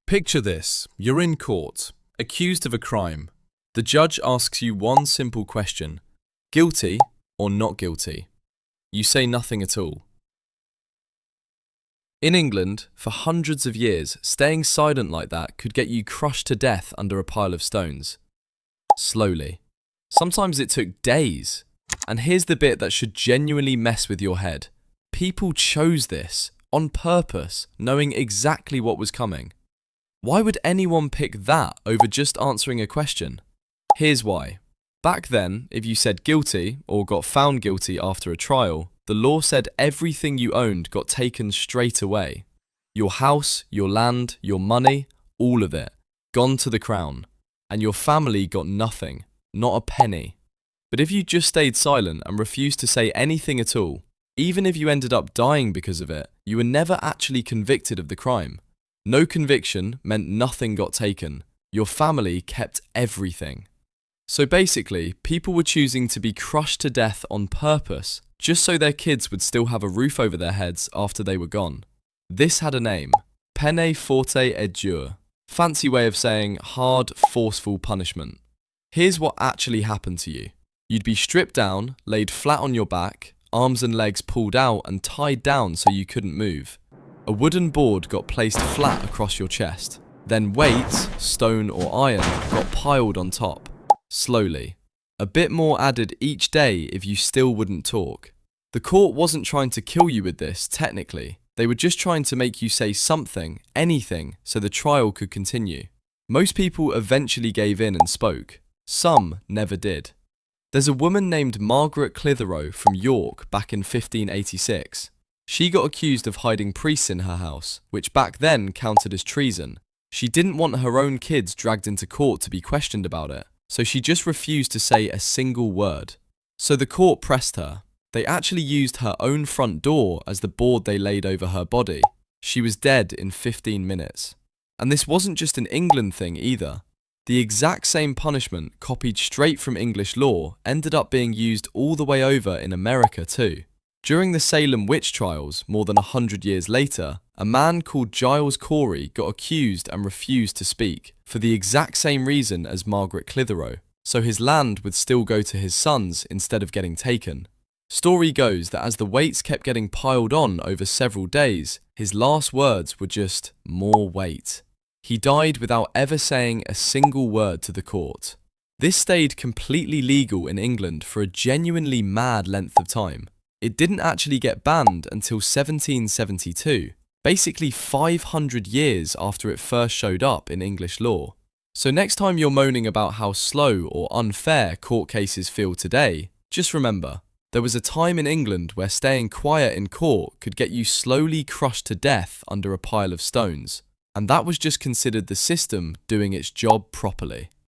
Picture this. You're in court, accused of a crime. The judge asks you one simple question: guilty or not guilty? You say nothing at all. In England, for hundreds of years, staying silent like that could get you crushed to death under a pile of stones. Slowly. Sometimes it took days. And here's the bit that should genuinely mess with your head. People chose this, on purpose, knowing exactly what was coming. Why would anyone pick that over just answering a question? Here's why. Back then, if you said guilty or got found guilty after a trial, the law said everything you owned got taken straight away. Your house, your land, your money, all of it, gone to the crown. And your family got nothing, not a penny. But if you just stayed silent and refused to say anything at all, even if you ended up dying because of it, you were never actually convicted of the crime. No conviction meant nothing got taken. Your family kept everything. So basically, people were choosing to be crushed to death on purpose, just so their kids would still have a roof over their heads after they were gone. This had a name: peine, forte et dure. Fancy way of saying hard, forceful punishment. Here's what actually happened to you. You'd be stripped down, laid flat on your back, arms and legs pulled out and tied down so you couldn't move. A wooden board got placed flat across your chest. Then weights, stone or iron, got piled on top. Slowly. A bit more added each day if you still wouldn't talk. The court wasn't trying to kill you with this, technically. They were just trying to make you say something, anything, so the trial could continue. Most people eventually gave in and spoke. Some never did. There's a woman named Margaret Clitherow from York back in 1586. She got accused of hiding priests in her house, which back then counted as treason. She didn't want her own kids dragged into court to be questioned about it, so she just refused to say a single word. So the court pressed her. They actually used her own front door as the board they laid over her body. She was dead in 15 minutes. And this wasn't just an England thing either. The exact same punishment, copied straight from English law, ended up being used all the way over in America too. During the Salem witch trials, more than 100 years later, a man called Giles Corey got accused and refused to speak, for the exact same reason as Margaret Clitherow, so his land would still go to his sons instead of getting taken. Story goes that as the weights kept getting piled on over several days, his last words were just, "more weight." He died without ever saying a single word to the court. This stayed completely legal in England for a genuinely mad length of time. It didn't actually get banned until 1772, basically 500 years after it first showed up in English law. So next time you're moaning about how slow or unfair court cases feel today, just remember, there was a time in England where staying quiet in court could get you slowly crushed to death under a pile of stones, and that was just considered the system doing its job properly.